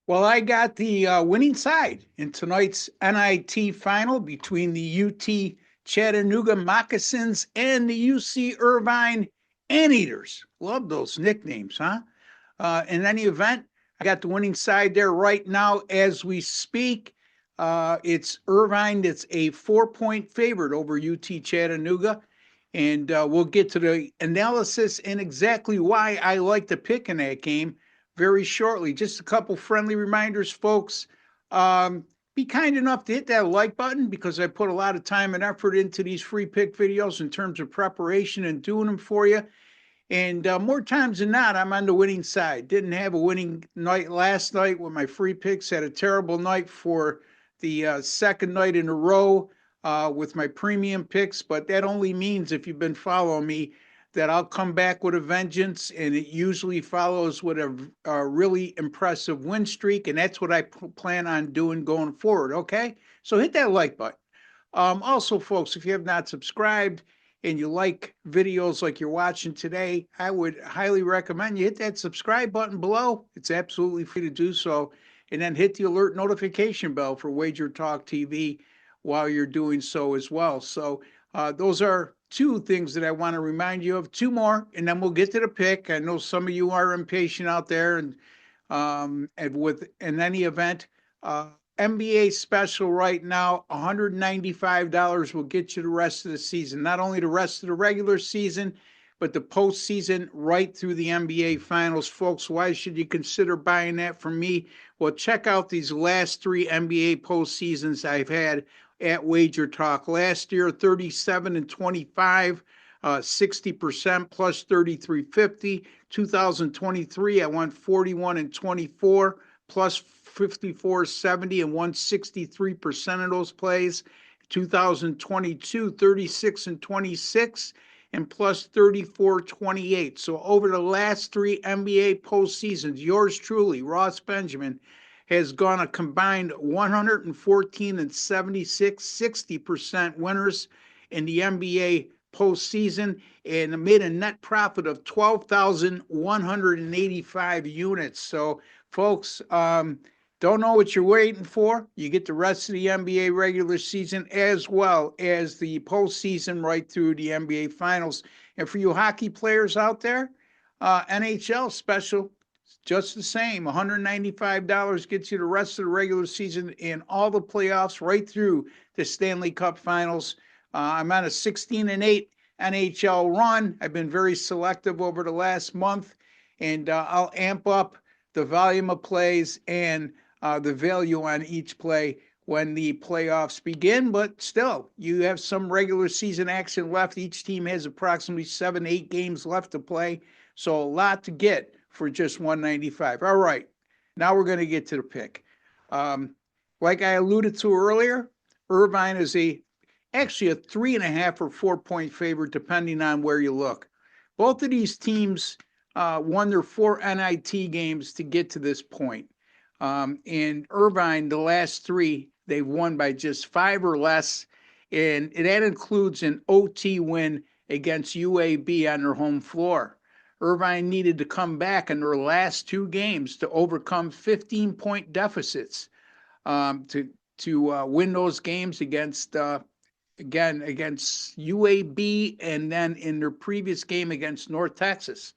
Well, I got the winning side in tonight's NIT final between the UT Chattanooga Moccasins and the UC Irvine Anteaters. Love those nicknames, huh? In any event, I got the winning side there right now as we speak. It's Irvine that's a 4-point favorite over UT Chattanooga. And we'll get to the analysis and exactly why I like to pick in that game very shortly. Just a couple friendly reminders, folks. Um, be kind enough to hit that like button because I put a lot of time and effort into these free pick videos in terms of preparation and doing them for you. And more times than not, I'm on the winning side. Didn't have a winning night last night with my free picks. Had a terrible night for the second night in a row with my premium picks. But that only means if you've been following me that I'll come back with a vengeance. And it usually follows with a really impressive win streak. And that's what I plan on doing going forward. Okay. So hit that like button. Also, folks, if you have not subscribed, and you like videos like you're watching today, I would highly recommend you hit that subscribe button below. It's absolutely free to do so. And then hit the alert notification bell for Wager Talk TV while you're doing so as well. So those are two things that I want to remind you of. Two more, and then we'll get to the pick. I know some of you are impatient out there, and with in any event, NBA special right now, $195 will get you the rest of the season. Not only the rest of the regular season, but the postseason right through the NBA Finals. Folks, why should you consider buying that from me? Well, check out these last three NBA postseasons I've had at Wager Talk. Last year, 37 and 25. 60% plus 33.50. 2023, I went 41 and 24 plus 54.70 and won 63% of those plays. 2022, 36 and 26 and plus 34.28. So over the last three NBA postseasons, yours truly, Ross Benjamin, has gone a combined 114 and 76, 60% winners in the NBA postseason and made a net profit of 12,185 units. So, folks, don't know what you're waiting for. You get the rest of the NBA regular season as well as the postseason right through the NBA Finals. And for you hockey players out there, NHL special, just the same. $195 gets you the rest of the regular season and all the playoffs right through the Stanley Cup Finals. I'm on a 16-8 NHL run. I've been very selective over the last month, and I'll amp up the volume of plays and the value on each play when the playoffs begin. But still, you have some regular season action left. Each team has approximately 7-8 games left to play, so a lot to get for just $195. All right, now we're going to get to the pick. Like I alluded to earlier, Irvine is actually a 3.5 or 4-point favorite, depending on where you look. Both of these teams won their 4 NIT games to get to this point. And Irvine, the last 3, they've won by just 5 or less. And that includes an OT win against UAB on their home floor. Irvine needed to come back in their last 2 games to overcome 15-point deficits to win those games against UAB and then in their previous game against North Texas.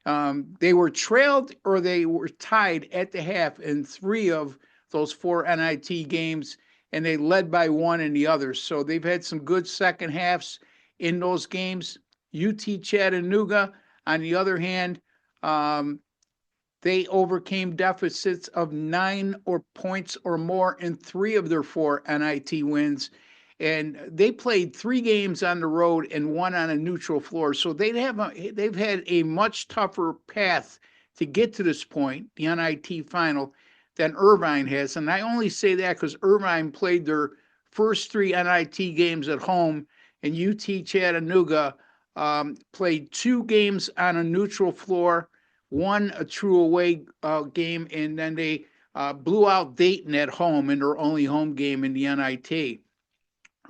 They were trailed or they were tied at the half in 3 of those 4 NIT games, and they led by 1 in the others. So they've had some good second halves in those games. UT Chattanooga, on the other hand, they overcame deficits of 9 points or more in 3 of their 4 NIT wins. And they played 3 games on the road and 1 on a neutral floor. So they've had a much tougher path to get to this point, the NIT final, than Irvine has. And I only say that because Irvine played their first 3 NIT games at home, and UT Chattanooga played 2 games on a neutral floor, 1 a true away game, and then they blew out Dayton at home in their only home game in the NIT.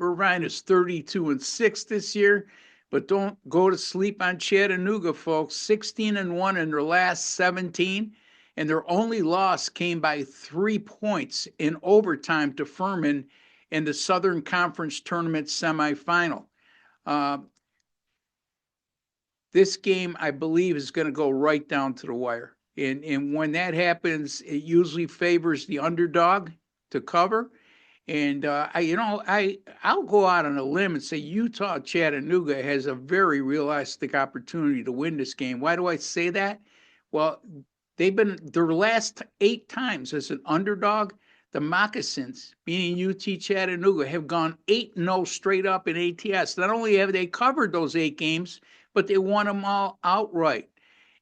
Irvine is 32-6 this year, but don't go to sleep on Chattanooga, folks. 16-1 in their last 17, and their only loss came by 3 points in overtime to Furman in the Southern Conference Tournament semifinal. This game, I believe, is going to go right down to the wire. And when that happens, it usually favors the underdog to cover. And I'll go out on a limb and say Utah Chattanooga has a very realistic opportunity to win this game. Why do I say that? Well, they've been their last 8 times as an underdog. The Moccasins, meaning UT Chattanooga, have gone 8-0 straight up in ATS. Not only have they covered those 8 games, but they won them all outright.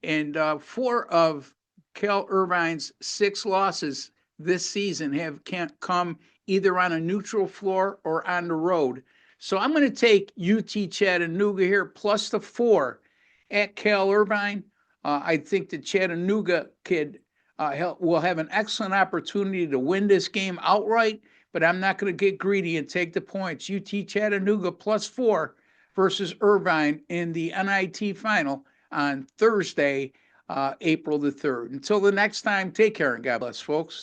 And 4 of Cal Irvine's 6 losses this season have come either on a neutral floor or on the road. So I'm going to take UT Chattanooga here plus the 4 at Cal Irvine. I think that Chattanooga will have an excellent opportunity to win this game outright, but I'm not going to get greedy and take the points. UT Chattanooga plus 4 versus Irvine in the NIT final on Thursday, April the 3rd. Until the next time, take care and God bless, folks.